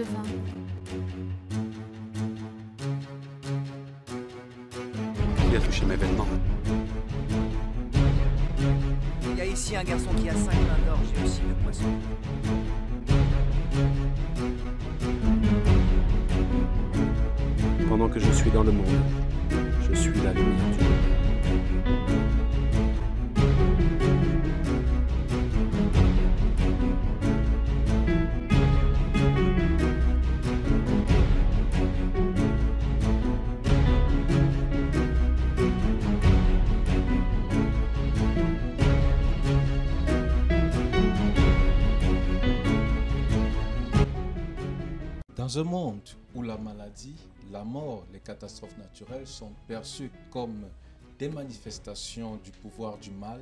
de vin. Qui a touché mes vêtements? Il y a ici un garçon qui a 5 mains d'orge et aussi de poisson. Pendant que je suis dans le monde, je suis la lumière du monde. Dans un monde où la maladie, la mort, les catastrophes naturelles sont perçues comme des manifestations du pouvoir du mal,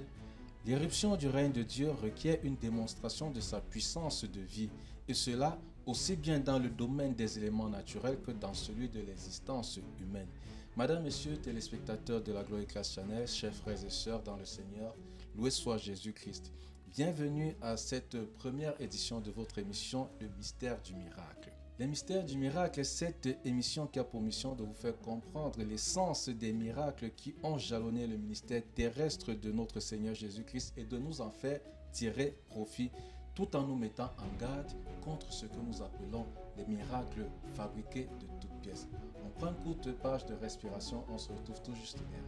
l'irruption du règne de Dieu requiert une démonstration de sa puissance de vie, et cela aussi bien dans le domaine des éléments naturels que dans celui de l'existence humaine. Madame, Messieurs, téléspectateurs de la Glory Class Channel, chers frères et sœurs dans le Seigneur, loué soit Jésus-Christ. Bienvenue à cette première édition de votre émission Le Mystère du Miracle. Les Mystères du Miracle est cette émission qui a pour mission de vous faire comprendre l'essence des miracles qui ont jalonné le ministère terrestre de notre Seigneur Jésus-Christ et de nous en faire tirer profit tout en nous mettant en garde contre ce que nous appelons les miracles fabriqués de toutes pièces. On prend une courte page de respiration, on se retrouve tout juste derrière.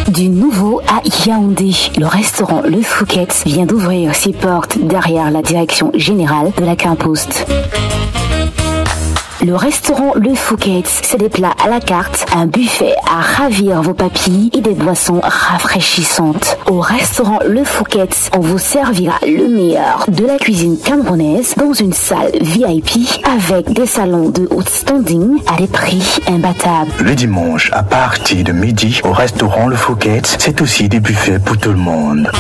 Du nouveau à Yaoundé, le restaurant Le Fouquet's vient d'ouvrir ses portes derrière la direction générale de la Quimpost. Le restaurant Le Fouquet's, c'est des plats à la carte, un buffet à ravir vos papilles et des boissons rafraîchissantes. Au restaurant Le Fouquet's, on vous servira le meilleur de la cuisine camerounaise dans une salle VIP avec des salons de haute standing à des prix imbattables. Le dimanche, à partir de midi, au restaurant Le Fouquet's, c'est aussi des buffets pour tout le monde.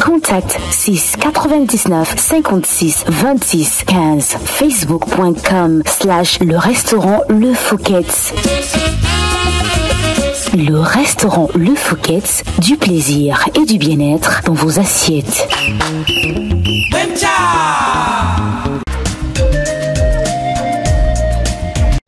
Contact 6 99 56 26 15 facebook.com/le restaurant Le Fouquet's. Le restaurant Le Fouquet's, du plaisir et du bien-être dans vos assiettes.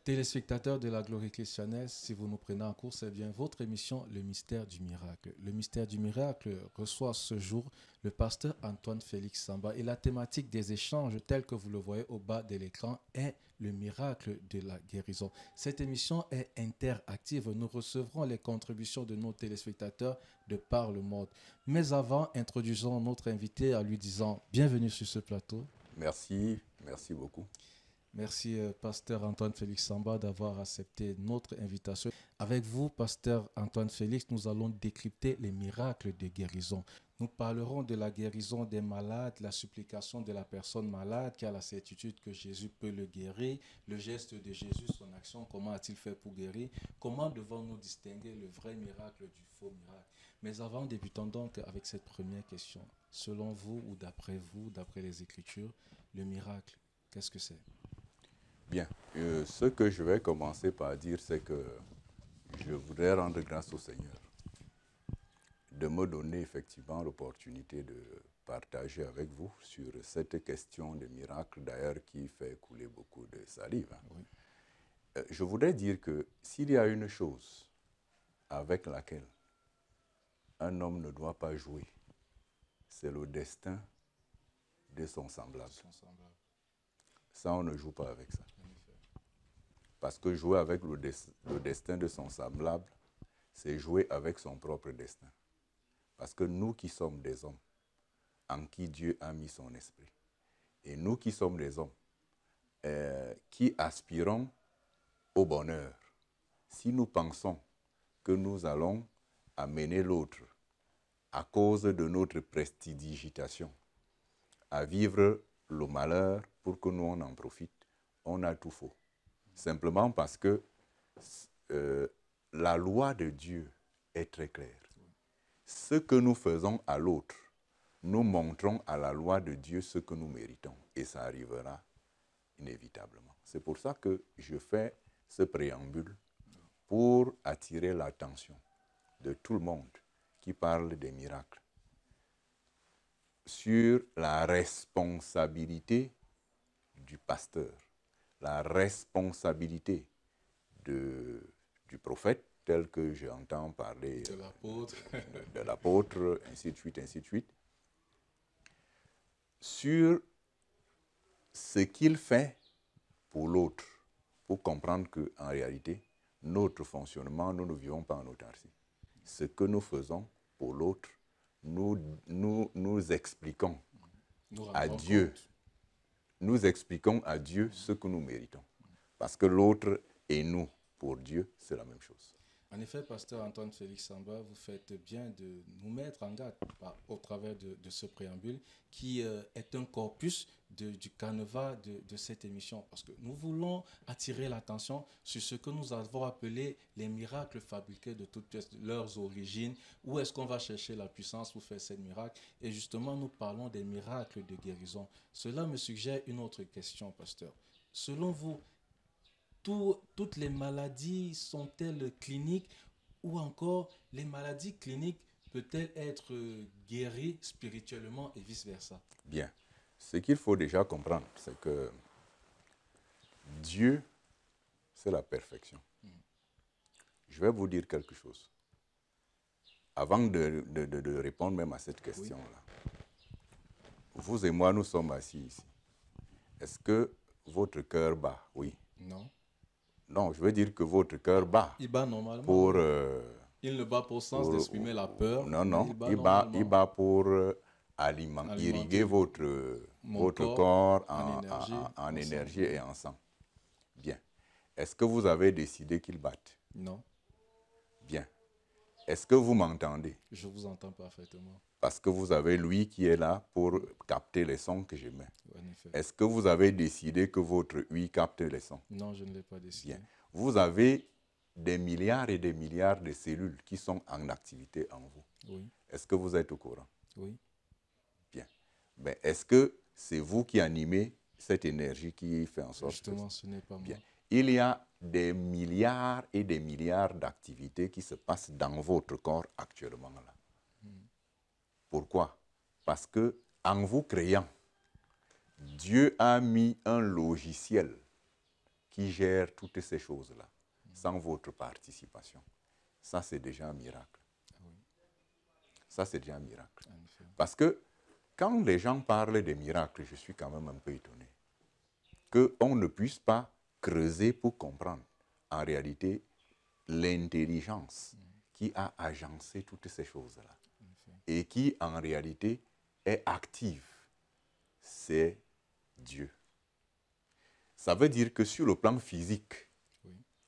Téléspectateurs de la Glory Class Channel, si vous nous prenez en cours, c'est bien votre émission Le Mystère du Miracle. Le Mystère du Miracle reçoit ce jour le pasteur Antoine Félix Samba et la thématique des échanges telle que vous le voyez au bas de l'écran est le miracle de la guérison. Cette émission est interactive. Nous recevrons les contributions de nos téléspectateurs de par le monde. Mais avant, introduisons notre invité en lui disant bienvenue sur ce plateau. Merci beaucoup. Merci, pasteur Antoine Félix Samba, d'avoir accepté notre invitation. Avec vous, pasteur Antoine Félix, nous allons décrypter les miracles de guérison. Nous parlerons de la guérison des malades, la supplication de la personne malade qui a la certitude que Jésus peut le guérir, le geste de Jésus, son action, comment a-t-il fait pour guérir, comment devons-nous distinguer le vrai miracle du faux miracle. Mais avant, débutons donc avec cette première question. Selon vous, ou d'après vous, d'après les Écritures, le miracle, qu'est-ce que c'est ? Bien, ce que je vais commencer par dire, c'est que je voudrais rendre grâce au Seigneur de me donner effectivement l'opportunité de partager avec vous sur cette question de miracle, d'ailleurs, qui fait couler beaucoup de salive. Oui. Je voudrais dire que s'il y a une chose avec laquelle un homme ne doit pas jouer, c'est le destin de son semblable. Ça, on ne joue pas avec ça. Parce que jouer avec le destin de son semblable, c'est jouer avec son propre destin. Parce que nous qui sommes des hommes, en qui Dieu a mis son esprit, et nous qui sommes des hommes, qui aspirons au bonheur, si nous pensons que nous allons amener l'autre, à cause de notre prestidigitation, à vivre le malheur pour que nous on en profite, on a tout faux. Simplement parce que la loi de Dieu est très claire. Ce que nous faisons à l'autre, nous montrons à la loi de Dieu ce que nous méritons. Et ça arrivera inévitablement. C'est pour ça que je fais ce préambule pour attirer l'attention de tout le monde qui parle des miracles. sur la responsabilité du pasteur, la responsabilité du prophète, tel que j'entends parler de l'apôtre, ainsi de suite, ainsi de suite, sur ce qu'il fait pour l'autre, pour comprendre qu'en réalité, notre fonctionnement, nous ne vivons pas en autarcie. Ce que nous faisons pour l'autre, nous expliquons à Dieu, nous expliquons à Dieu ce que nous méritons. Parce que l'autre et nous, pour Dieu, c'est la même chose. En effet, pasteur Antoine Félix Samba, vous faites bien de nous mettre en garde au travers de ce préambule qui est un corpus du canevas de cette émission. Parce que nous voulons attirer l'attention sur ce que nous avons appelé les miracles fabriqués de toutes leurs origines. Où est-ce qu'on va chercher la puissance pour faire ces miracles? Et justement, nous parlons des miracles de guérison. Cela me suggère une autre question, pasteur. Selon vous, toutes les maladies sont-elles cliniques ou encore les maladies cliniques peuvent-elles être guéries spirituellement et vice-versa? Bien. Ce qu'il faut déjà comprendre, c'est que Dieu, c'est la perfection. Je vais vous dire quelque chose. Avant de répondre même à cette question-là, vous et moi, nous sommes assis ici. Est-ce que votre cœur bat? Oui. Non. Non, je veux dire que votre cœur bat. Il bat normalement. Pour, il ne bat pour sens d'exprimer la peur. Non, non. Il bat pour irriguer votre corps en énergie et en sang. Bien. Est-ce que vous avez décidé qu'il batte? Non. Bien. Est-ce que vous m'entendez? Je vous entends parfaitement. Parce que vous avez lui qui est là pour capter les sons que j'émets. En effet. Est-ce que vous avez décidé que votre oui capte les sons? Non, je ne l'ai pas décidé. Bien. Vous avez des milliards et des milliards de cellules qui sont en activité en vous. Oui. Est-ce que vous êtes au courant? Oui. Bien. Mais est-ce que c'est vous qui animez cette énergie qui fait en sorte Justement, ce n'est pas moi. Bien. Il y a des milliards et des milliards d'activités qui se passent dans votre corps actuellement là. Pourquoi? Parce que en vous créant, Dieu a mis un logiciel qui gère toutes ces choses-là, sans votre participation. Ça, c'est déjà un miracle. Ça, c'est déjà un miracle. Parce que quand les gens parlent des miracles, je suis quand même un peu étonné qu'on ne puisse pas creuser pour comprendre en réalité l'intelligence qui a agencé toutes ces choses-là et qui en réalité est active. C'est Dieu. Ça veut dire que sur le plan physique,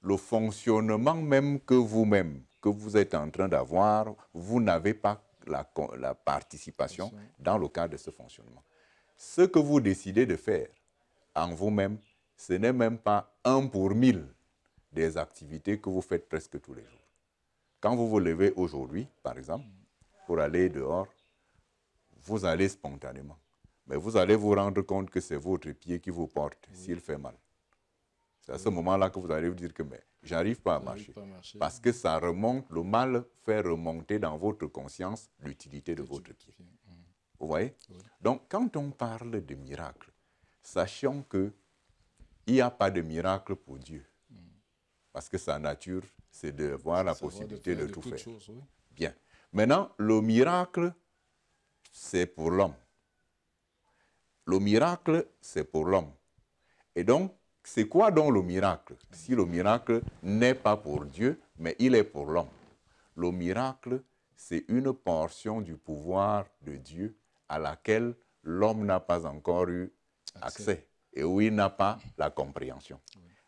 le fonctionnement même que vous-même, que vous êtes en train d'avoir, vous n'avez pas la participation dans le cadre de ce fonctionnement. Ce que vous décidez de faire en vous-même, ce n'est même pas 1 pour 1000 des activités que vous faites presque tous les jours. Quand vous vous levez aujourd'hui, par exemple, pour aller dehors, vous allez spontanément. Mais vous allez vous rendre compte que c'est votre pied qui vous porte s'il fait mal. C'est à ce moment-là que vous allez vous dire que j'arrive pas à marcher. Parce que ça remonte, le mal fait remonter dans votre conscience l'utilité de votre pied. Vous voyez? Donc, quand on parle de miracle, sachons qu'il n'y a pas de miracle pour Dieu. Parce que sa nature, c'est d'avoir la possibilité de tout faire. Bien. Maintenant, le miracle, c'est pour l'homme. Le miracle, c'est pour l'homme. Et donc, c'est quoi donc le miracle? Si le miracle n'est pas pour Dieu, mais il est pour l'homme. Le miracle, c'est une portion du pouvoir de Dieu à laquelle l'homme n'a pas encore eu accès et où il n'a pas la compréhension.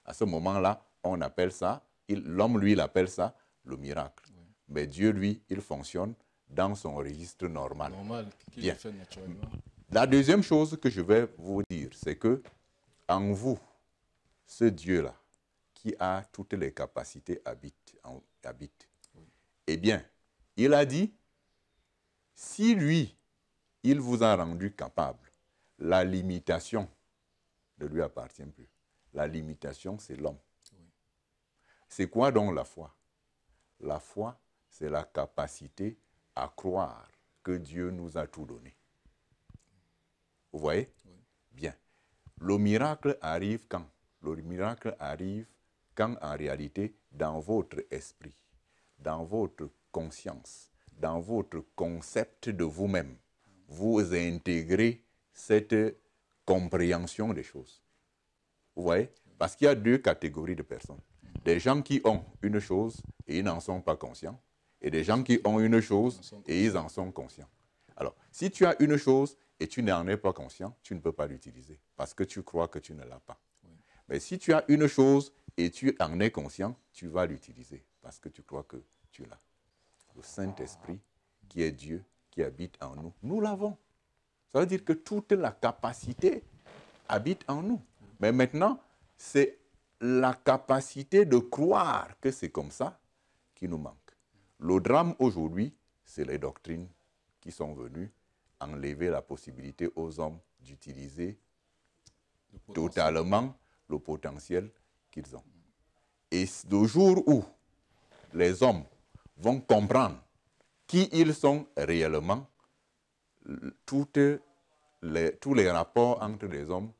À ce moment-là, on appelle ça, l'homme, lui, il appelle ça le miracle. Mais Dieu, lui, il fonctionne dans son registre normal. Qu'il fait naturellement. La deuxième chose que je vais vous dire, c'est que en vous, ce Dieu-là, qui a toutes les capacités, habite. Eh bien, il a dit, si lui, il vous a rendu capable, la limitation ne lui appartient plus. La limitation, c'est l'homme. C'est quoi donc la foi? La foi, c'est la capacité à croire que Dieu nous a tout donné. Vous voyez? Oui. Bien. Le miracle arrive quand? Le miracle arrive quand en réalité, dans votre esprit, dans votre conscience, dans votre concept de vous-même, vous intégrez cette compréhension des choses. Vous voyez? Parce qu'il y a deux catégories de personnes. Des gens qui ont une chose et ils n'en sont pas conscients, et des gens qui ont une chose et ils en sont conscients. Alors, si tu as une chose et tu n'en es pas conscient, tu ne peux pas l'utiliser parce que tu crois que tu ne l'as pas. Oui. Mais si tu as une chose et tu en es conscient, tu vas l'utiliser parce que tu crois que tu l'as. Le Saint-Esprit, qui est Dieu, qui habite en nous, nous l'avons. Ça veut dire que toute la capacité habite en nous. Mais maintenant, c'est la capacité de croire que c'est comme ça qui nous manque. Le drame aujourd'hui, c'est les doctrines qui sont venues enlever la possibilité aux hommes d'utiliser totalement le potentiel qu'ils ont. Et le jour où les hommes vont comprendre qui ils sont réellement, tous les rapports entre les hommes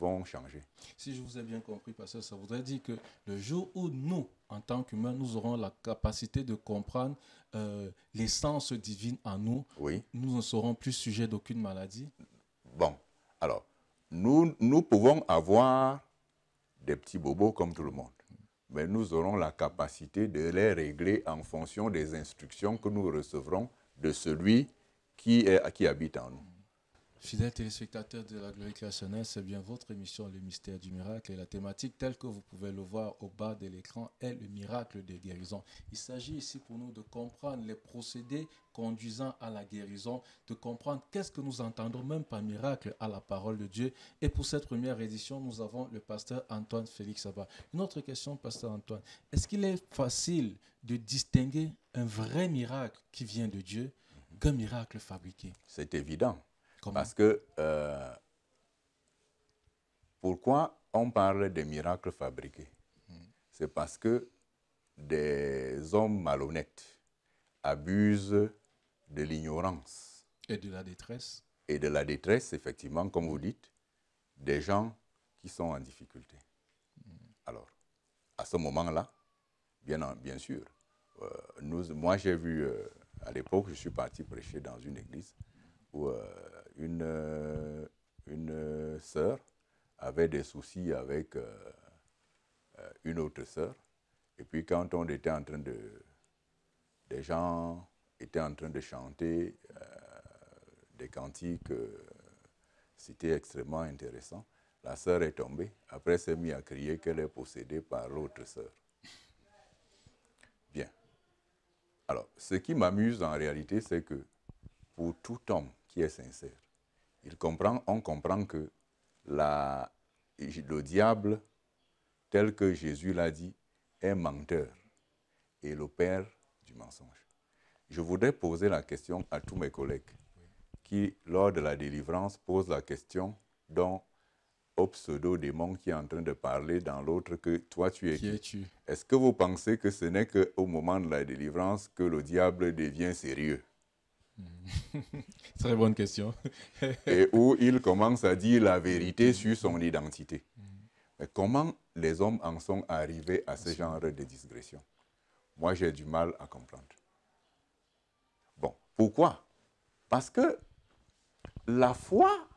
vont changer. Si je vous ai bien compris, pasteur, ça voudrait dire que le jour où nous, en tant qu'humains, nous aurons la capacité de comprendre l'essence divine en nous, oui, nous ne serons plus sujets d'aucune maladie. Bon, alors, nous pouvons avoir des petits bobos comme tout le monde, mais nous aurons la capacité de les régler en fonction des instructions que nous recevrons de celui qui habite en nous. Fidèles téléspectateurs de la Gloire Créationnelle, c'est bien votre émission Le Mystère du Miracle et la thématique telle que vous pouvez le voir au bas de l'écran est le miracle de guérison. Il s'agit ici pour nous de comprendre les procédés conduisant à la guérison, de comprendre qu'est-ce que nous entendons même par miracle à la parole de Dieu. Et pour cette première édition, nous avons le pasteur Antoine Félix Abba. Une autre question, pasteur Antoine. Est-ce qu'il est facile de distinguer un vrai miracle qui vient de Dieu qu'un miracle fabriqué? C'est évident. Comment? Parce que, pourquoi on parle de miracles fabriqués? C'est parce que des hommes malhonnêtes abusent de l'ignorance. Et de la détresse. Et de la détresse, effectivement, comme vous dites, des gens qui sont en difficulté. Alors, à ce moment-là, bien sûr, moi j'ai vu, à l'époque, je suis parti prêcher dans une église où une sœur avait des soucis avec une autre sœur. Et puis quand on était en train des gens étaient en train de chanter des cantiques, c'était extrêmement intéressant. La sœur est tombée. Après, elle s'est mise à crier qu'elle est possédée par l'autre sœur. Bien. Alors, ce qui m'amuse en réalité, c'est que pour tout homme qui est sincère, on comprend que le diable, tel que Jésus l'a dit, est menteur et le père du mensonge. Je voudrais poser la question à tous mes collègues qui, lors de la délivrance, posent la question au pseudo-démon qui est en train de parler dans l'autre que toi tu es qui? Est-ce que vous pensez que ce n'est qu'au moment de la délivrance que le diable devient sérieux? Très bonne question. Et où il commence à dire la vérité sur son identité. Mais comment les hommes en sont arrivés à ce genre de digression? Moi, j'ai du mal à comprendre. Bon, pourquoi? Parce que la foi,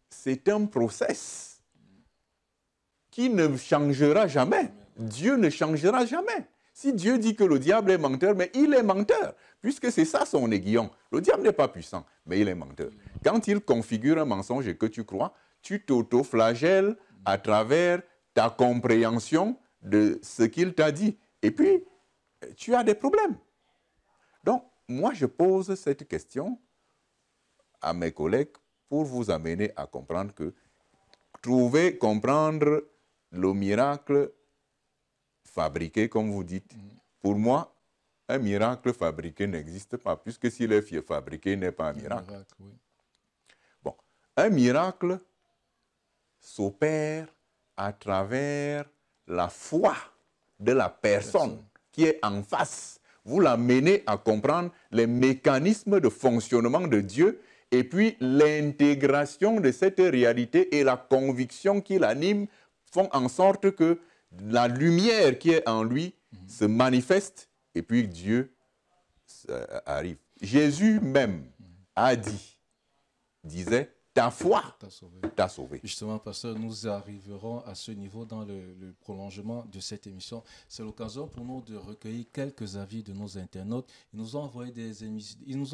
c'est un process qui ne changera jamais. Dieu ne changera jamais. Si Dieu dit que le diable est menteur, mais il est menteur, puisque c'est ça son aiguillon. Le diable n'est pas puissant, mais il est menteur. Quand il configure un mensonge et que tu crois, tu t'auto-flagelles à travers ta compréhension de ce qu'il t'a dit. Et puis, tu as des problèmes. Donc, moi, je pose cette question à mes collègues pour vous amener à comprendre que comprendre le miracle fabriqué, comme vous dites, pour moi, un miracle fabriqué n'existe pas, puisque s'il est fabriqué, il n'est pas un miracle. Oui. Bon, un miracle s'opère à travers la foi de la personne qui est en face. Vous l'amenez à comprendre les mécanismes de fonctionnement de Dieu Et puis l'intégration de cette réalité et la conviction qui l'anime font en sorte que la lumière qui est en lui se manifeste et puis Dieu arrive. Jésus même disait, ta foi t'a sauvé. Justement, pasteur, nous arriverons à ce niveau dans le prolongement de cette émission. C'est l'occasion pour nous de recueillir quelques avis de nos internautes. Ils nous ont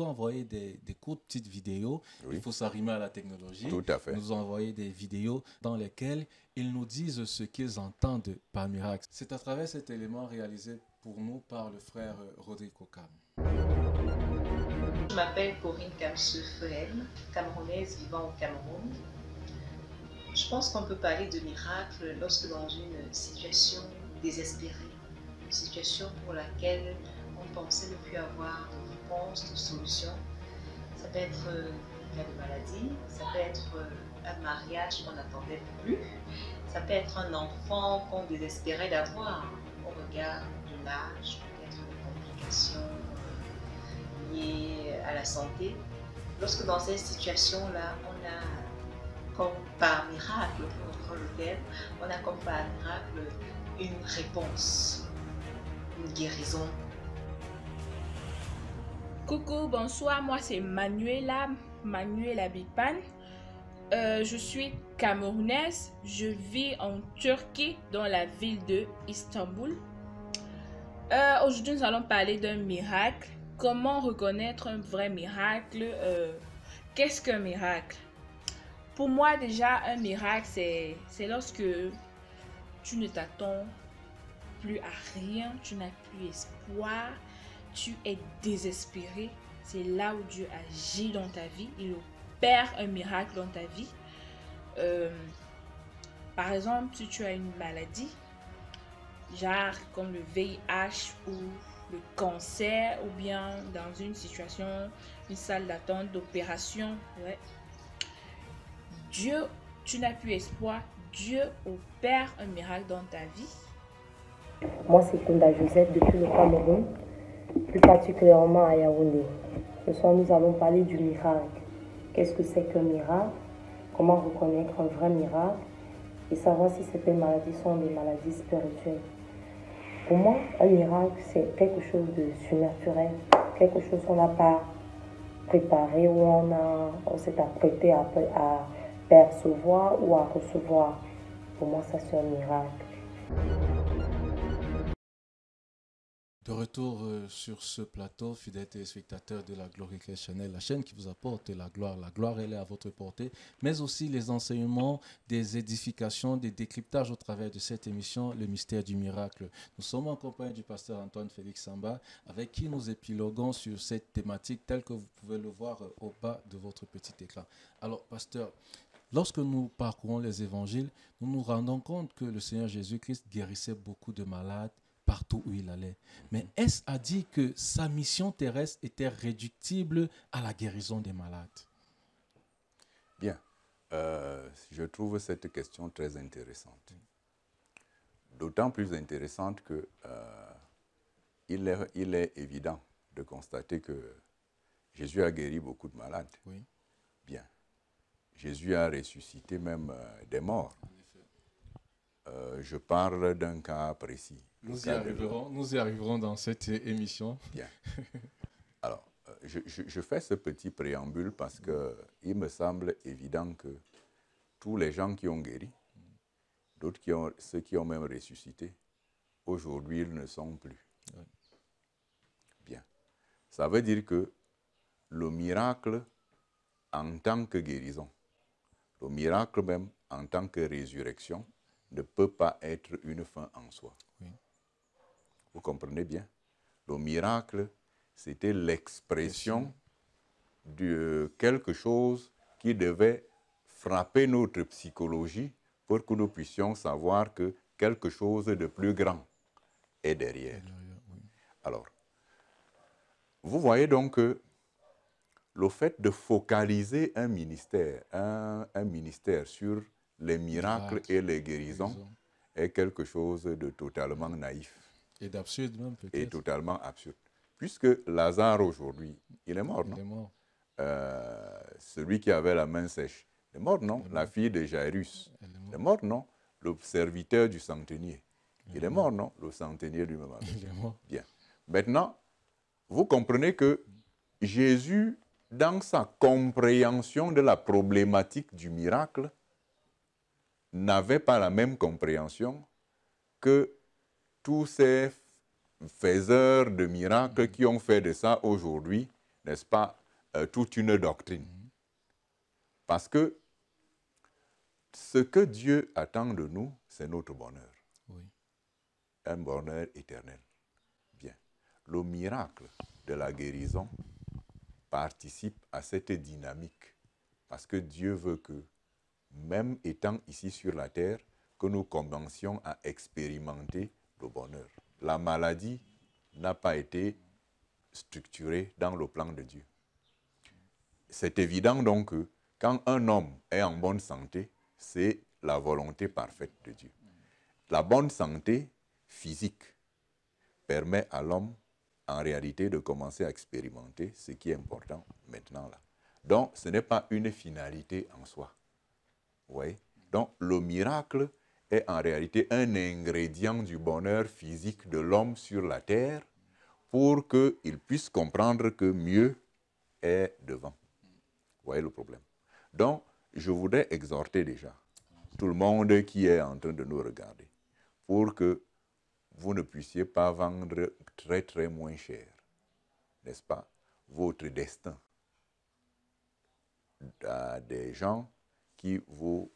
envoyé des courtes petites vidéos. Oui. Il faut s'arrimer à la technologie. Tout à fait. Ils nous ont envoyé des vidéos dans lesquelles ils nous disent ce qu'ils entendent par miracle. C'est à travers cet élément réalisé pour nous par le frère Rodrigo Cam. Je m'appelle Corinne Kamsefrem, camerounaise vivant au Cameroun. Je pense qu'on peut parler de miracle lorsque dans une situation désespérée, une situation pour laquelle on pensait ne plus avoir de réponse, de solution. Ça peut être un cas de maladie, ça peut être un mariage qu'on n'attendait plus, ça peut être un enfant qu'on désespérait d'avoir au regard de l'âge, peut-être des complications liées à la santé. Lorsque dans cette situation-là, on a comme par miracle, pour reprendre le thème, on a comme par miracle une réponse, une guérison. Coucou, bonsoir, moi c'est Manuela Bipan. Je suis camerounaise, je vis en Turquie, dans la ville de Istanbul. Aujourd'hui, nous allons parler d'un miracle. Comment reconnaître un vrai miracle? Qu'est-ce qu'un miracle? Pour moi, déjà, un miracle, c'est lorsque tu ne t'attends plus à rien, tu n'as plus espoir, tu es désespéré. C'est là où Dieu agit dans ta vie, il opère un miracle dans ta vie. Par exemple, si tu as une maladie, genre comme le VIH ou le cancer, ou bien dans une situation, une salle d'attente d'opération, ouais. Dieu, tu n'as plus espoir, Dieu opère un miracle dans ta vie. Moi, c'est Kunda Joseph depuis le Cameroun, plus particulièrement à Yaoundé. Ce soir, nous allons parler du miracle. Qu'est-ce que c'est qu'un miracle? Comment reconnaître un vrai miracle? Et savoir si certaines maladies sont des maladies spirituelles. Pour moi, un miracle, c'est quelque chose de surnaturel, quelque chose qu'on n'a pas préparé ou on s'est apprêté à percevoir ou à recevoir. Pour moi, ça, c'est un miracle. De retour sur ce plateau, fidèles téléspectateurs de la Glorified Channel, la chaîne qui vous apporte la gloire. La gloire, elle est à votre portée, mais aussi les enseignements, des édifications, des décryptages au travers de cette émission, le mystère du miracle. Nous sommes en compagnie du pasteur Antoine Félix Samba, avec qui nous épiloguons sur cette thématique telle que vous pouvez le voir au bas de votre petit écran. Alors, pasteur, lorsque nous parcourons les évangiles, nous nous rendons compte que le Seigneur Jésus-Christ guérissait beaucoup de malades partout où il allait. Mais est-ce à dire que sa mission terrestre était réductible à la guérison des malades? Bien. Je trouve cette question très intéressante. D'autant plus intéressante que il est évident de constater que Jésus a guéri beaucoup de malades. Oui. Bien. Jésus a ressuscité même des morts. Je parle d'un cas précis. Nous y arriverons dans cette émission. Bien. Alors, je fais ce petit préambule parce qu'il me semble évident que tous les gens qui ont guéri, ceux qui ont même ressuscité, aujourd'hui, ils ne sont plus. Oui. Bien. Ça veut dire que le miracle en tant que guérison, le miracle même en tant que résurrection, ne peut pas être une fin en soi. Oui. Vous comprenez bien? Le miracle, c'était l'expression de quelque chose qui devait frapper notre psychologie pour que nous puissions savoir que quelque chose de plus grand est derrière. Oui. Alors, vous voyez donc que le fait de focaliser un ministère sur les miracles et les guérisons est quelque chose de totalement naïf. Et d'absurde même peut-être. Et totalement absurde. Puisque Lazare aujourd'hui, il est mort, non? Il est mort. celui qui avait la main sèche. Il est mort, non? La fille de Jairus. Il est mort, non? Le serviteur du centenier. Il est mort, non? Le centenier lui-même. Il est mort. Bien. Maintenant, vous comprenez que Jésus, dans sa compréhension de la problématique du miracle, n'avait pas la même compréhension que tous ces faiseurs de miracles qui ont fait de ça aujourd'hui, n'est-ce pas, toute une doctrine. Parce que ce que Dieu attend de nous, c'est notre bonheur. Oui. Un bonheur éternel. Bien. Le miracle de la guérison participe à cette dynamique. Parce que Dieu veut que, même étant ici sur la terre, que nous commencions à expérimenter le bonheur. La maladie n'a pas été structurée dans le plan de Dieu. C'est évident donc que quand un homme est en bonne santé, c'est la volonté parfaite de Dieu. La bonne santé physique permet à l'homme, en réalité, de commencer à expérimenter ce qui est important maintenant là. Donc, ce n'est pas une finalité en soi. Vous voyez? Donc, le miracle est en réalité un ingrédient du bonheur physique de l'homme sur la terre pour qu'il puisse comprendre que mieux est devant. Vous voyez le problème? Donc, je voudrais exhorter déjà tout le monde qui est en train de nous regarder pour que vous ne puissiez pas vendre très très moins cher, n'est-ce pas, votre destin à des gens qui vous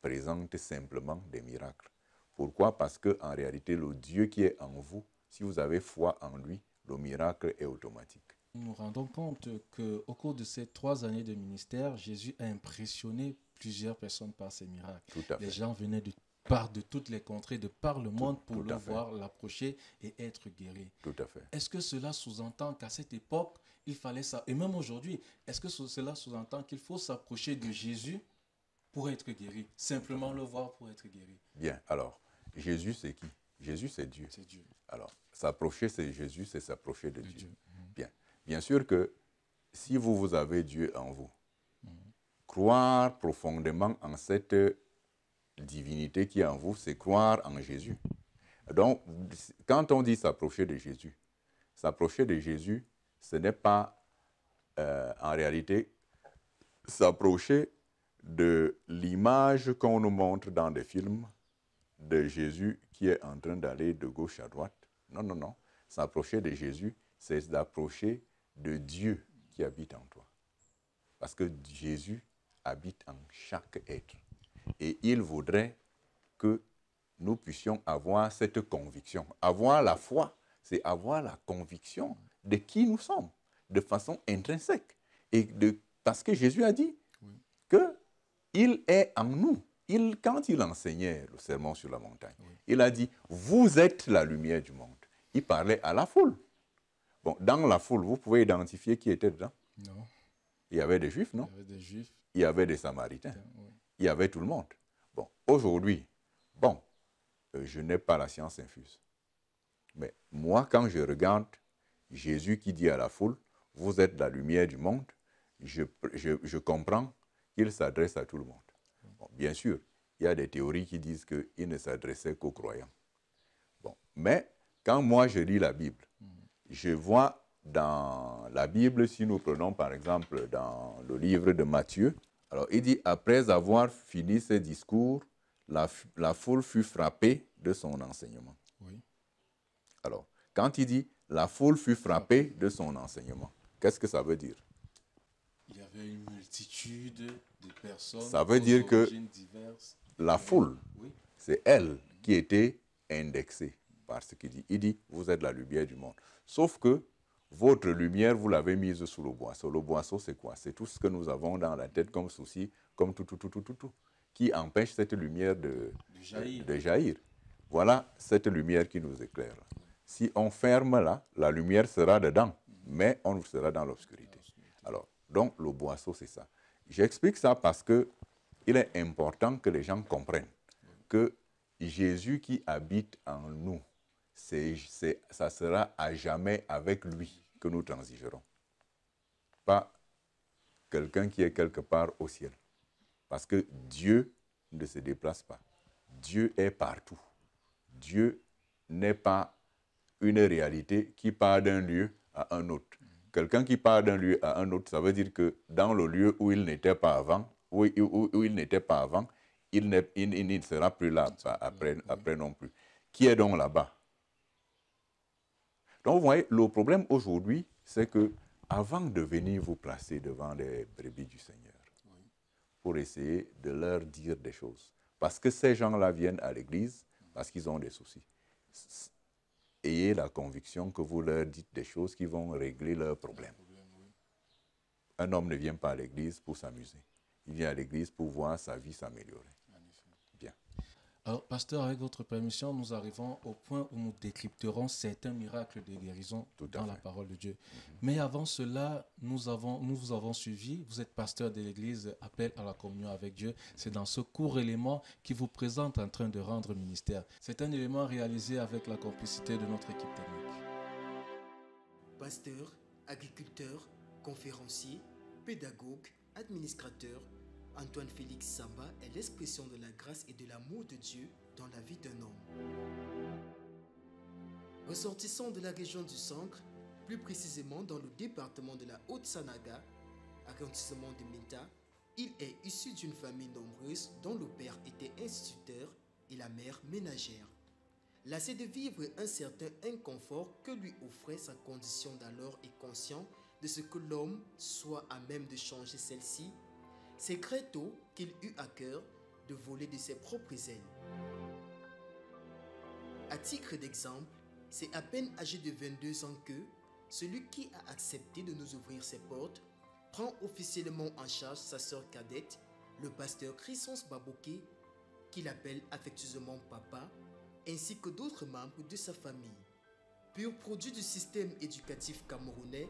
présentent simplement des miracles. Pourquoi? Parce qu'en réalité, le Dieu qui est en vous, si vous avez foi en lui, le miracle est automatique. Nous nous rendons compte qu'au cours de ces 3 années de ministère, Jésus a impressionné plusieurs personnes par ses miracles. Tout à fait. Les gens venaient de toutes les contrées, de par le monde pour le voir, l'approcher et être guéri. Tout à fait. Est-ce que cela sous-entend qu'à cette époque, il fallait ça, et même aujourd'hui, est-ce que cela sous-entend qu'il faut s'approcher de Jésus pour être guéri, simplement le voir pour être guéri? Bien, alors, Jésus c'est qui? Jésus c'est Dieu. C'est Dieu. Alors, s'approcher c'est Jésus, c'est s'approcher de Dieu. Bien. Bien sûr que si vous avez Dieu en vous, croire profondément en cette divinité qui est en vous, c'est croire en Jésus. Donc, quand on dit s'approcher de Jésus, ce n'est pas en réalité s'approcher de l'image qu'on nous montre dans des films de Jésus qui est en train d'aller de gauche à droite. Non, non, non. S'approcher de Jésus, c'est d'approcher de Dieu qui habite en toi. Parce que Jésus habite en chaque être. Et il voudrait que nous puissions avoir cette conviction. Avoir la foi, c'est avoir la conviction de qui nous sommes, de façon intrinsèque. Parce que Jésus a dit qu'il est en nous. Quand il enseignait le sermon sur la montagne, il a dit, vous êtes la lumière du monde. Il parlait à la foule. Bon, dans la foule, vous pouvez identifier qui était dedans? Non. Il y avait des Juifs, non? Il y avait des Juifs. Il y avait des Samaritains. Oui. Il y avait tout le monde. Bon, aujourd'hui, je n'ai pas la science infuse. Mais moi, quand je regarde Jésus qui dit à la foule, vous êtes la lumière du monde, je comprends qu'il s'adresse à tout le monde. Bon, bien sûr, il y a des théories qui disent qu'il ne s'adressait qu'aux croyants. Bon, mais quand moi je lis la Bible, je vois dans la Bible, si nous prenons par exemple dans le livre de Matthieu, alors il dit, après avoir fini ses discours, la foule fut frappée de son enseignement. Oui. Alors, quand il dit, la foule fut frappée de son enseignement, qu'est-ce que ça veut dire? Il y avait une multitude de personnes. Ça veut dire que diverses. La foule, oui, c'est elle qui était indexée par ce qu'il dit. Il dit, vous êtes la lumière du monde. Sauf que votre lumière, vous l'avez mise sous le boisseau. Le boisseau, c'est quoi? C'est tout ce que nous avons dans la tête comme souci, comme tout, qui empêche cette lumière de jaillir. Voilà cette lumière qui nous éclaire. Si on ferme là, la lumière sera dedans, mais on sera dans l'obscurité. Alors, donc le boisseau, c'est ça. J'explique ça parce que il est important que les gens comprennent que Jésus qui habite en nous, ça sera à jamais avec lui que nous transigerons. Pas quelqu'un qui est quelque part au ciel. Parce que Dieu ne se déplace pas. Dieu est partout. Dieu n'est pas une réalité qui part d'un lieu à un autre. Quelqu'un qui part d'un lieu à un autre, ça veut dire que dans le lieu où il n'était pas avant, où il n'était pas avant, il ne sera plus là après non plus. Qui est donc là-bas? Donc vous voyez, le problème aujourd'hui, c'est que avant de venir vous placer devant les brebis du Seigneur, pour essayer de leur dire des choses, parce que ces gens-là viennent à l'église parce qu'ils ont des soucis. Ayez la conviction que vous leur dites des choses qui vont régler leurs problèmes. Un homme ne vient pas à l'église pour s'amuser. Il vient à l'église pour voir sa vie s'améliorer. Bien. Alors, pasteur, avec votre permission, nous arrivons au point où nous décrypterons certains miracles de guérison dans la parole de Dieu. Mais avant cela, nous vous avons suivi. Vous êtes pasteur de l'église Appel à la communion avec Dieu. C'est dans ce court élément qui vous présente en train de rendre ministère. C'est un élément réalisé avec la complicité de notre équipe technique. Pasteur, agriculteur, conférencier, pédagogue, administrateur, Antoine Félix Samba est l'expression de la grâce et de l'amour de Dieu dans la vie d'un homme. Ressortissant de la région du Centre, plus précisément dans le département de la Haute-Sanaga, arrondissement de Minta, il est issu d'une famille nombreuse dont le père était instituteur et la mère ménagère. Lassé de vivre un certain inconfort que lui offrait sa condition d'alors et conscient de ce que l'homme soit à même de changer celle-ci, c'est très tôt qu'il eut à cœur de voler de ses propres ailes. À titre d'exemple, c'est à peine âgé de 22 ans que celui qui a accepté de nous ouvrir ses portes prend officiellement en charge sa sœur cadette, le pasteur Chrisons Baboké, qu'il appelle affectueusement papa, ainsi que d'autres membres de sa famille. Pur produit du système éducatif camerounais,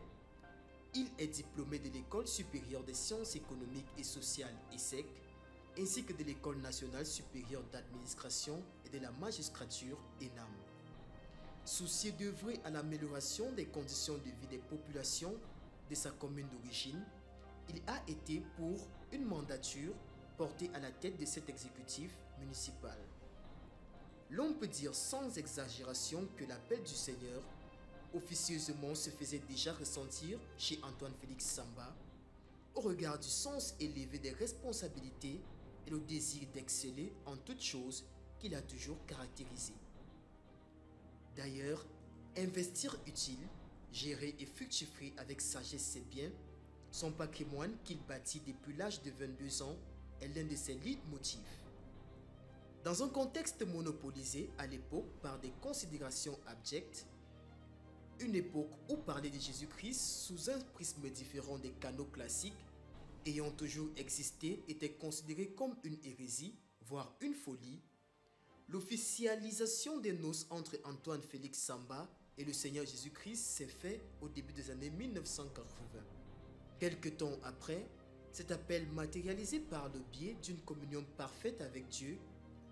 il est diplômé de l'École supérieure des sciences économiques et sociales (ESSEC), ainsi que de l'École nationale supérieure d'administration et de la magistrature (ENAM). Soucieux d'œuvrer à l'amélioration des conditions de vie des populations de sa commune d'origine, il a été pour une mandature porté à la tête de cet exécutif municipal. L'on peut dire sans exagération que l'appel du Seigneur officieusement se faisait déjà ressentir chez Antoine Félix Samba au regard du sens élevé des responsabilités et le désir d'exceller en toutes choses qu'il a toujours caractérisé. D'ailleurs, investir utile, gérer et fructifier avec sagesse ses biens, son patrimoine qu'il bâtit depuis l'âge de 22 ans est l'un de ses leitmotifs. Dans un contexte monopolisé à l'époque par des considérations abjectes, une époque où parler de Jésus-Christ sous un prisme différent des canaux classiques ayant toujours existé était considéré comme une hérésie, voire une folie, l'officialisation des noces entre Antoine Félix Samba et le Seigneur Jésus-Christ s'est fait au début des années 1980. Quelque temps après, cet appel matérialisé par le biais d'une communion parfaite avec Dieu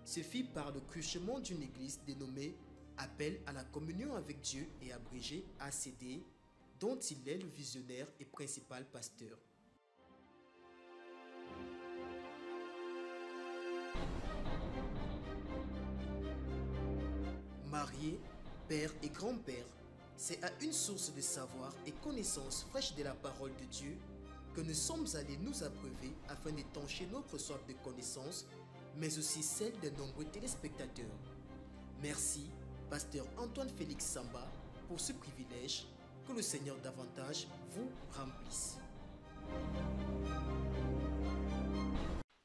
se fit par le cruchement d'une église dénommée Appel à la communion avec Dieu et abrégé ACD, dont il est le visionnaire et principal pasteur. Marié, père et grand-père, c'est à une source de savoir et connaissance fraîche de la parole de Dieu que nous sommes allés nous abreuver afin d'étancher notre soif de connaissance, mais aussi celle de nombreux téléspectateurs. Merci, pasteur Antoine Félix Samba, pour ce privilège. Que le Seigneur davantage vous remplisse.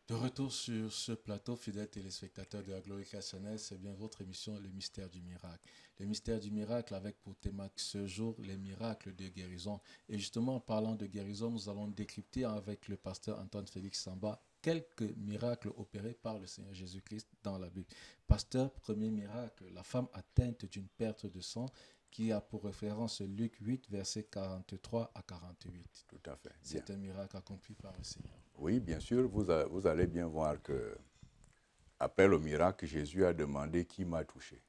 De retour sur ce plateau, fidèles téléspectateurs de la Glorica Channel, c'est bien votre émission Le Mystère du Miracle. Le Mystère du Miracle avec pour thématique ce jour les miracles de guérison. Et justement, en parlant de guérison, nous allons décrypter avec le pasteur Antoine Félix Samba quelques miracles opérés par le Seigneur Jésus-Christ dans la Bible. Pasteur, premier miracle, la femme atteinte d'une perte de sang qui a pour référence Luc 8, versets 43 à 48. Tout à fait. C'est un miracle accompli par le Seigneur. Oui, bien sûr, vous allez bien voir que, après le miracle, Jésus a demandé qui m'a touché.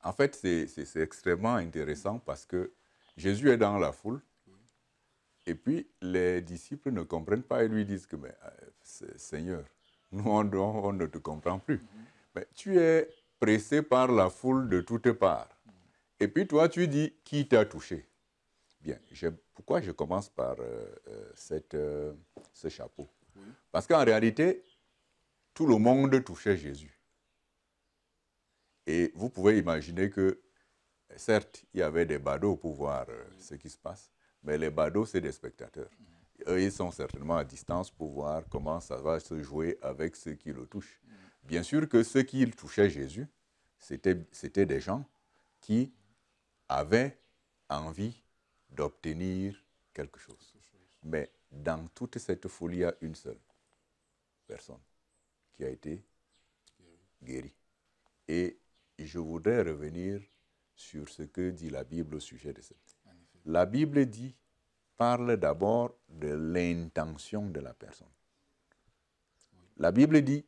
En fait, c'est extrêmement intéressant parce que Jésus est dans la foule Et puis, les disciples ne comprennent pas et lui disent que, mais, Seigneur, nous, on ne te comprend plus. Mais tu es pressé par la foule de toutes parts. Et puis toi, tu dis, qui t'a touché? Bien, pourquoi je commence par ce chapeau? Parce qu'en réalité, tout le monde touchait Jésus. Et vous pouvez imaginer que, certes, il y avait des badauds pour voir ce qui se passe, mais les badauds, c'est des spectateurs. Eux, ils sont certainement à distance pour voir comment ça va se jouer avec ceux qui le touchent. Bien sûr que ceux qui touchaient Jésus, c'était des gens qui avaient envie d'obtenir quelque chose. Mais dans toute cette foule, il y a une seule personne qui a été guérie. Et je voudrais revenir sur ce que dit la Bible au sujet de cette. La Bible parle d'abord de l'intention de la personne. La Bible dit,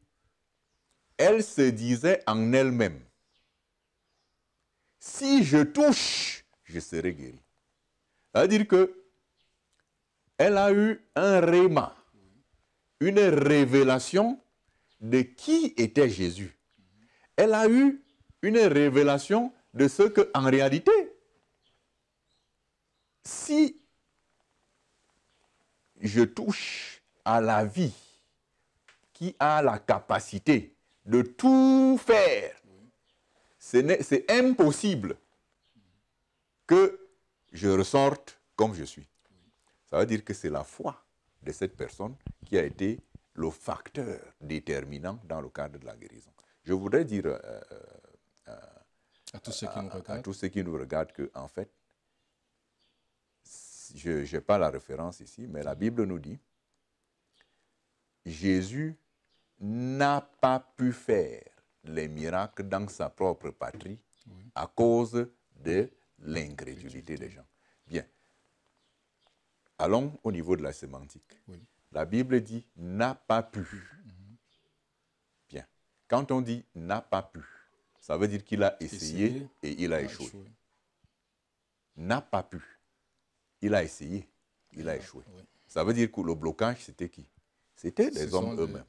elle se disait en elle-même, si je touche, je serai guéri. C'est-à-dire qu'elle a eu un réma, une révélation de qui était Jésus. Elle a eu une révélation de ce qu'en réalité, si je touche à la vie qui a la capacité de tout faire, c'est impossible que je ressorte comme je suis. Ça veut dire que c'est la foi de cette personne qui a été le facteur déterminant dans le cadre de la guérison. Je voudrais dire à tous ceux qui nous regardent que, en fait, je n'ai pas la référence ici, mais la Bible nous dit, Jésus n'a pas pu faire les miracles dans sa propre patrie à cause de l'incrédulité des gens. Bien. Allons au niveau de la sémantique. La Bible dit « n'a pas pu ». Bien. Quand on dit « n'a pas pu », ça veut dire qu'il a essayé et il a échoué. N'a pas pu. Il a essayé, il a échoué. Ça veut dire que le blocage, c'était qui? C'était les hommes eux-mêmes.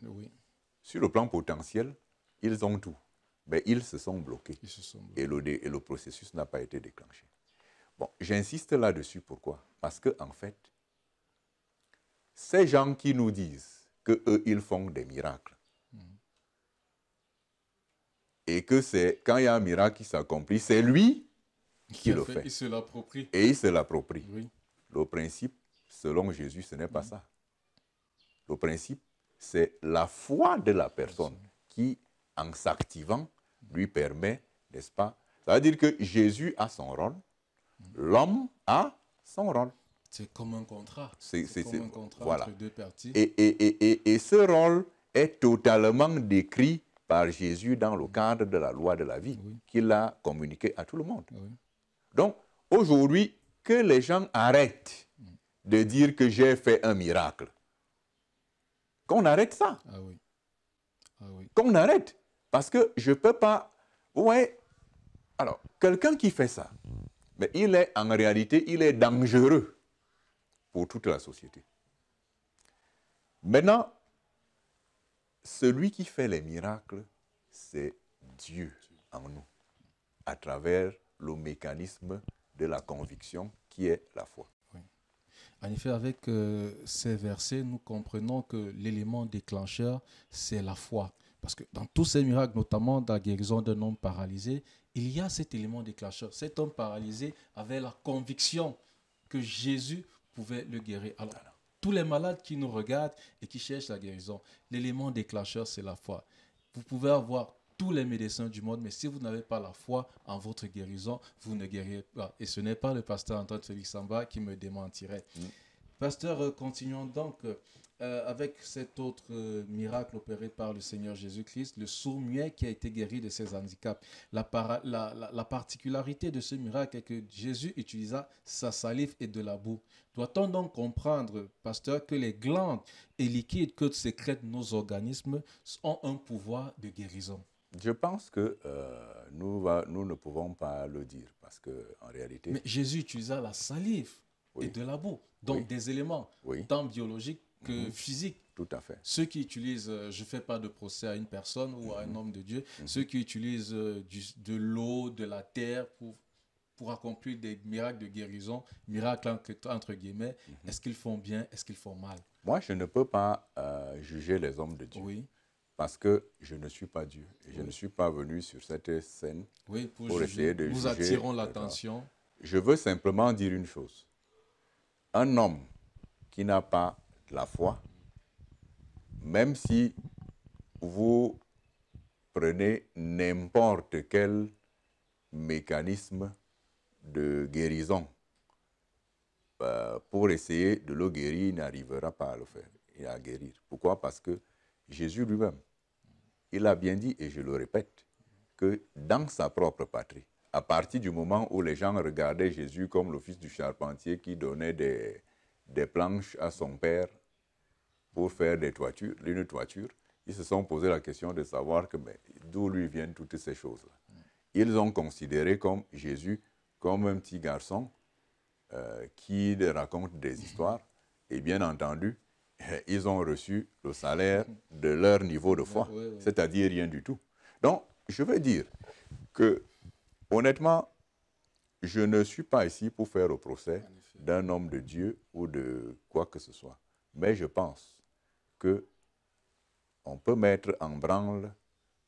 Sur le plan potentiel, ils ont tout. Mais ils se sont bloqués. Et le processus n'a pas été déclenché. Bon, j'insiste là-dessus. Pourquoi? Parce qu'en fait, ces gens qui nous disent qu'eux, ils font des miracles, et que c'est quand il y a un miracle qui s'accomplit, c'est lui qui le fait. Il se l'approprie. Et il se l'approprie. Oui. Le principe, selon Jésus, ce n'est pas ça. Le principe, c'est la foi de la personne qui, en s'activant, lui permet, n'est-ce pas? Ça veut dire que Jésus a son rôle, l'homme a son rôle. C'est comme un contrat. C'est comme un contrat voilà. entre deux parties. Et ce rôle est totalement décrit par Jésus dans le cadre de la loi de la vie qu'il a communiqué à tout le monde. Donc, aujourd'hui, que les gens arrêtent de dire que j'ai fait un miracle. Qu'on arrête ça. Qu'on arrête. Parce que je ne peux pas... Ouais. Alors, quelqu'un qui fait ça, mais il est en réalité, il est dangereux pour toute la société. Maintenant, celui qui fait les miracles, c'est Dieu en nous, à travers le mécanisme de la conviction qui est la foi. Oui. En effet, avec ces versets, nous comprenons que l'élément déclencheur, c'est la foi. Parce que dans tous ces miracles, notamment dans la guérison d'un homme paralysé, il y a cet élément déclencheur. Cet homme paralysé avait la conviction que Jésus pouvait le guérir. Alors, tous les malades qui nous regardent et qui cherchent la guérison, l'élément déclencheur, c'est la foi. Vous pouvez avoir tous les médecins du monde, mais si vous n'avez pas la foi en votre guérison, vous ne guérirez pas. Et ce n'est pas le pasteur Antoine Félix Samba qui me démentirait. Pasteur, continuons donc avec cet autre miracle opéré par le Seigneur Jésus-Christ, le sourd-muet qui a été guéri de ses handicaps. La particularité de ce miracle est que Jésus utilisa sa salive et de la boue. Doit-on donc comprendre, pasteur, que les glandes et liquides que sécrètent nos organismes ont un pouvoir de guérison? Je pense que nous ne pouvons pas le dire parce qu'en réalité... Mais Jésus utilisa la salive. et de la boue. Donc des éléments tant biologiques que physiques. Tout à fait. Ceux qui utilisent, je ne fais pas de procès à une personne ou à un homme de Dieu, ceux qui utilisent de l'eau, de la terre pour accomplir des miracles de guérison, miracles entre guillemets, est-ce qu'ils font bien, est-ce qu'ils font mal? Moi, je ne peux pas juger les hommes de Dieu. Parce que je ne suis pas Dieu. Et je ne suis pas venu sur cette scène pour essayer de juger. Nous attirons l'attention. Je veux simplement dire une chose. Un homme qui n'a pas la foi, même si vous prenez n'importe quel mécanisme de guérison pour essayer de le guérir, il n'arrivera pas à le faire et à guérir. Pourquoi? Parce que Jésus lui-même, il a bien dit, et je le répète, que dans sa propre patrie, à partir du moment où les gens regardaient Jésus comme le fils du charpentier qui donnait des planches à son père pour faire une toiture, ils se sont posé la question de savoir d'où lui viennent toutes ces choses-là. Ils ont considéré comme Jésus comme un petit garçon qui raconte des histoires. Et bien entendu, ils ont reçu le salaire de leur niveau de foi, c'est-à-dire rien du tout. Donc, je veux dire que, honnêtement, je ne suis pas ici pour faire le procès d'un homme de Dieu ou de quoi que ce soit. Mais je pense qu'on peut mettre en branle,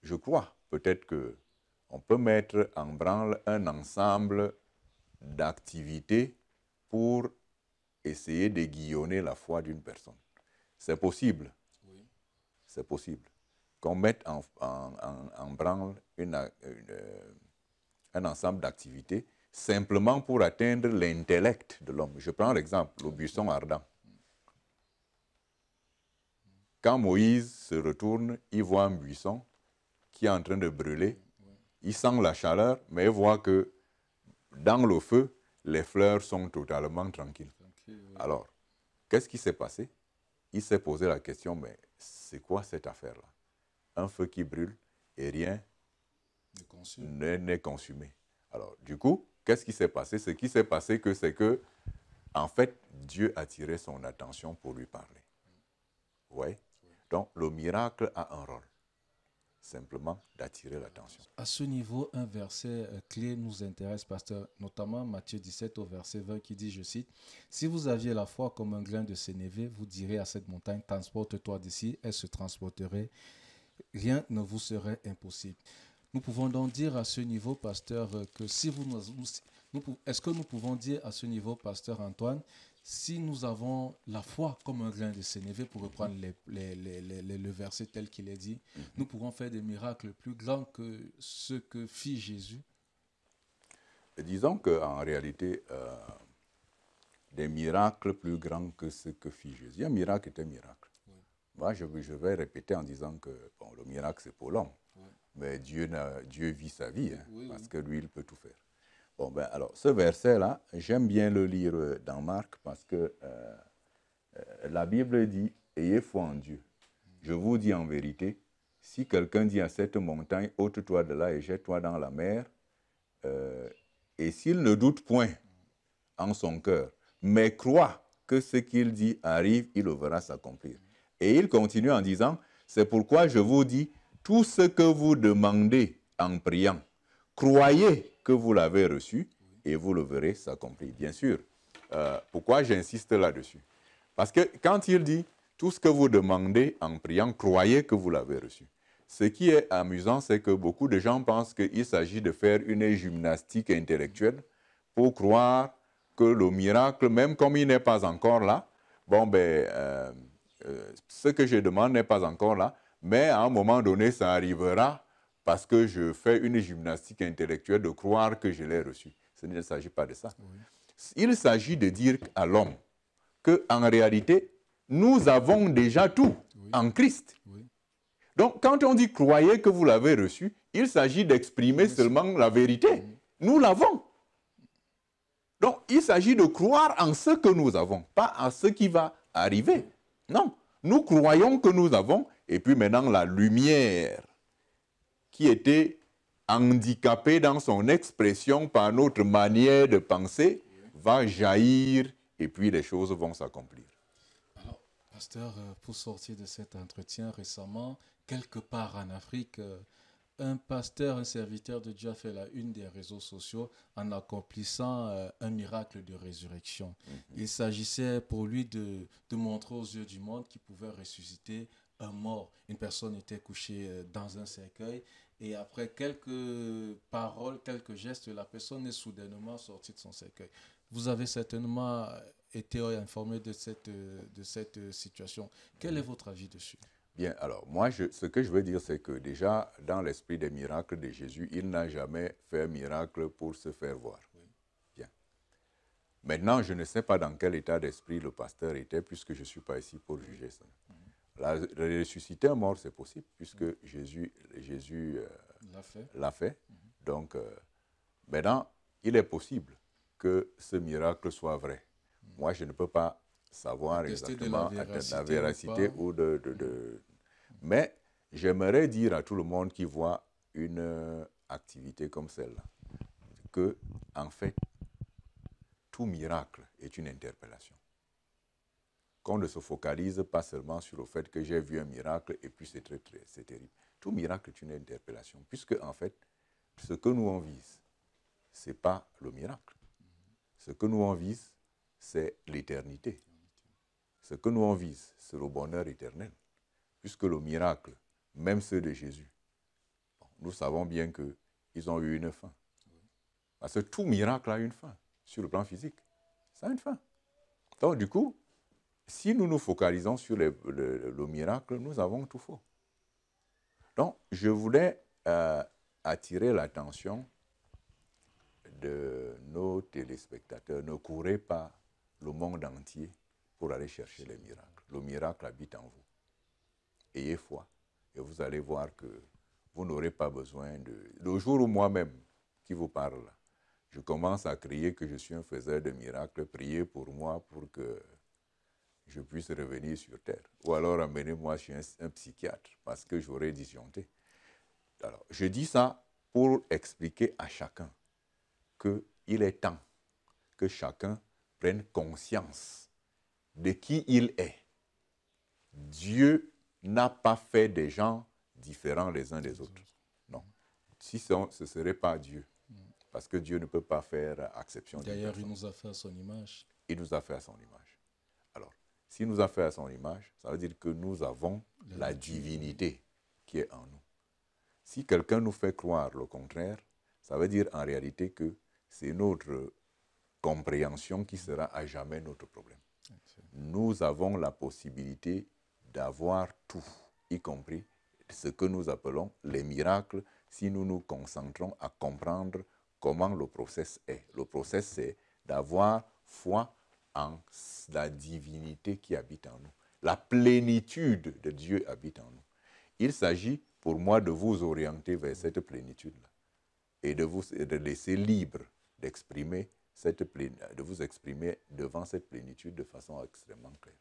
je crois peut-être qu'on peut mettre en branle un ensemble d'activités pour essayer d'aiguillonner la foi d'une personne. C'est possible. C'est possible. Qu'on mette en branle un ensemble d'activités simplement pour atteindre l'intellect de l'homme. Je prends l'exemple, le buisson ardent. Quand Moïse se retourne, il voit un buisson qui est en train de brûler. Il sent la chaleur, mais il voit que dans le feu, les fleurs sont totalement tranquilles. Alors, qu'est-ce qui s'est passé? Il s'est posé la question, mais c'est quoi cette affaire-là? Un feu qui brûle et rien n'est consumé. Alors, du coup, qu'est-ce qui s'est passé? Ce qui s'est passé, c'est que, en fait, Dieu a tiré son attention pour lui parler. Ouais. Donc, le miracle a un rôle, simplement d'attirer l'attention. À ce niveau, un verset clé nous intéresse, pasteur, notamment Matthieu 17 au verset 20 qui dit, je cite, « Si vous aviez la foi comme un grain de sénévé, vous direz à cette montagne, transporte-toi d'ici, elle se transporterait, rien ne vous serait impossible. » Nous pouvons donc dire à ce niveau, pasteur, que si est-ce que nous pouvons dire à ce niveau, pasteur Antoine, si nous avons la foi comme un grain de sénévé, pour reprendre le verset tel qu'il est dit, nous pourrons faire des miracles plus grands que ce que fit Jésus? Disons qu'en réalité, des miracles plus grands que ce que fit Jésus. Un miracle est un miracle. Moi, je vais répéter en disant que bon, le miracle, c'est pour l'homme. Mais Dieu vit sa vie, parce que lui, il peut tout faire. Bon, ben, alors, ce verset-là, j'aime bien le lire dans Marc parce que la Bible dit « Ayez foi en Dieu. Je vous dis en vérité, si quelqu'un dit à cette montagne, ôte-toi de là et jette-toi dans la mer, et s'il ne doute point en son cœur, mais croit que ce qu'il dit arrive, il le verra s'accomplir. » Et il continue en disant « C'est pourquoi je vous dis, tout ce que vous demandez en priant, croyez que vous l'avez reçu et vous le verrez s'accomplir. » Bien sûr. Pourquoi j'insiste là-dessus? Parce que quand il dit « tout ce que vous demandez en priant, croyez que vous l'avez reçu », ce qui est amusant, c'est que beaucoup de gens pensent qu'il s'agit de faire une gymnastique intellectuelle pour croire que le miracle, même comme il n'est pas encore là, bon ben, ce que je demande n'est pas encore là, mais à un moment donné, ça arrivera parce que je fais une gymnastique intellectuelle de croire que je l'ai reçu. Il ne s'agit pas de ça. Oui. Il s'agit de dire à l'homme qu'en réalité, nous avons déjà tout en Christ. Oui. Donc, quand on dit « croyez que vous l'avez reçu », il s'agit d'exprimer seulement la vérité. Nous l'avons. Donc, il s'agit de croire en ce que nous avons, pas en ce qui va arriver. Non, nous croyons que nous avons, et puis maintenant la lumière qui était handicapée dans son expression par notre manière de penser va jaillir et puis les choses vont s'accomplir. Alors, pasteur, pour sortir de cet entretien récemment, quelque part en Afrique, un pasteur, un serviteur de Dieu a fait la une des réseaux sociaux en accomplissant un miracle de résurrection. Il s'agissait pour lui de montrer aux yeux du monde qu'il pouvait ressusciter un mort. Une personne était couchée dans un cercueil et après quelques paroles, quelques gestes, la personne est soudainement sortie de son cercueil. Vous avez certainement été informé de cette situation. Quel est votre avis dessus? Bien, alors, moi, ce que je veux dire, c'est que déjà, dans l'esprit des miracles de Jésus, il n'a jamais fait un miracle pour se faire voir. Oui. Bien. Maintenant, je ne sais pas dans quel état d'esprit le pasteur était, puisque je ne suis pas ici pour juger ça. Ressusciter un mort, c'est possible, puisque Jésus l'a fait. Donc, maintenant, il est possible que ce miracle soit vrai. Moi, je ne peux pas savoir exactement la véracité ou Mais j'aimerais dire à tout le monde qui voit une activité comme celle-là que, en fait, tout miracle est une interpellation. Qu'on ne se focalise pas seulement sur le fait que j'ai vu un miracle et puis c'est terrible. Tout miracle est une interpellation, puisque, en fait, ce que nous on vise, ce n'est pas le miracle. Ce que nous on vise, c'est l'éternité. Ce que nous on vise, c'est le bonheur éternel. Puisque le miracle, même ceux de Jésus, nous savons bien qu'ils ont eu une fin. Parce que tout miracle a une fin, sur le plan physique. Ça a une fin. Donc, du coup, si nous nous focalisons sur le miracle, nous avons tout faux. Donc, je voulais attirer l'attention de nos téléspectateurs. Ne courez pas le monde entier pour aller chercher les miracles. Le miracle habite en vous. Ayez foi et vous allez voir que vous n'aurez pas besoin de... Le jour où moi-même, qui vous parle, je commence à crier que je suis un faiseur de miracles, priez pour moi pour que je puisse revenir sur terre. Ou alors amenez-moi chez un psychiatre parce que j'aurai disjoncté. Alors, je dis ça pour expliquer à chacun qu'il est temps que chacun prenne conscience de qui il est. Dieu n'a pas fait des gens différents les uns des autres. Non. Si ce ne serait pas Dieu, parce que Dieu ne peut pas faire exception. D'ailleurs, il nous a fait à son image. Il nous a fait à son image. Alors, s'il nous a fait à son image, ça veut dire que nous avons la divinité qui est en nous. Si quelqu'un nous fait croire le contraire, ça veut dire en réalité que c'est notre compréhension qui sera à jamais notre problème. Nous avons la possibilité d'avoir tout, y compris ce que nous appelons les miracles, si nous nous concentrons à comprendre comment le process est. Le process, c'est d'avoir foi en la divinité qui habite en nous. La plénitude de Dieu habite en nous. Il s'agit pour moi de vous orienter vers cette plénitude-là et de laisser libre d'exprimer de vous exprimer devant cette plénitude de façon extrêmement claire.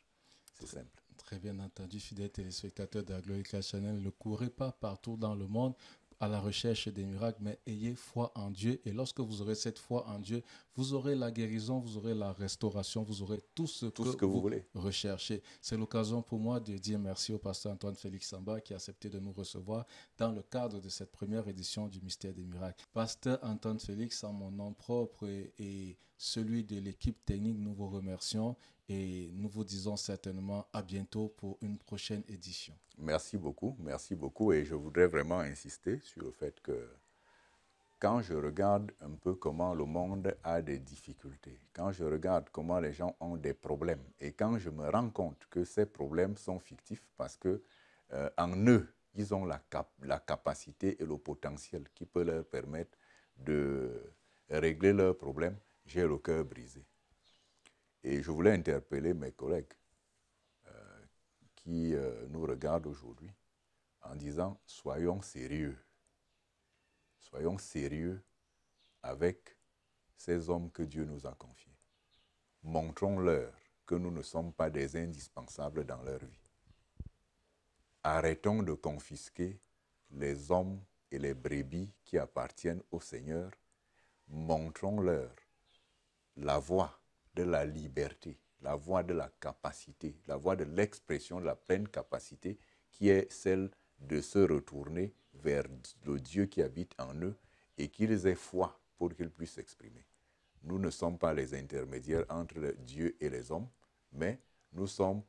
C'est simple. Très bien entendu, fidèles téléspectateurs de la Glorica Channel, ne courez pas partout dans le monde à la recherche des miracles, mais ayez foi en Dieu. Et lorsque vous aurez cette foi en Dieu, vous aurez la guérison, vous aurez la restauration, vous aurez tout ce que vous voulez rechercher. C'est l'occasion pour moi de dire merci au pasteur Antoine Félix Samba qui a accepté de nous recevoir dans le cadre de cette première édition du Mystère des Miracles. Pasteur Antoine Félix, en mon nom propre et celui de l'équipe technique, nous vous remercions et nous vous disons certainement à bientôt pour une prochaine édition. Merci beaucoup et je voudrais vraiment insister sur le fait que quand je regarde un peu comment le monde a des difficultés, quand je regarde comment les gens ont des problèmes et quand je me rends compte que ces problèmes sont fictifs parce que en eux, ils ont la capacité et le potentiel qui peut leur permettre de régler leurs problèmes, j'ai le cœur brisé. Et je voulais interpeller mes collègues qui nous regardent aujourd'hui en disant « Soyons sérieux. Soyons sérieux avec ces hommes que Dieu nous a confiés. Montrons-leur que nous ne sommes pas des indispensables dans leur vie. Arrêtons de confisquer les hommes et les brebis qui appartiennent au Seigneur. Montrons-leur la voie de la liberté, la voie de la capacité, la voie de l'expression de la pleine capacité qui est celle de se retourner vers le Dieu qui habite en eux et qu'ils aient foi pour qu'ils puissent s'exprimer. Nous ne sommes pas les intermédiaires entre Dieu et les hommes, mais nous sommes,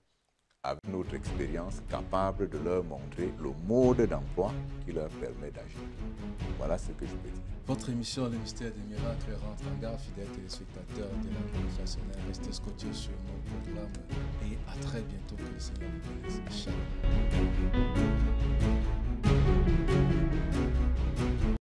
avec notre expérience, capables de leur montrer le mode d'emploi qui leur permet d'agir. Voilà ce que je peux dire. Votre émission Le Mystère des Miracles rentre en gare, fidèles téléspectateurs de l'Organisationnel. Restez scotchés sur nos programmes et à très bientôt. Que le Seigneur vous bénisse. Shalom.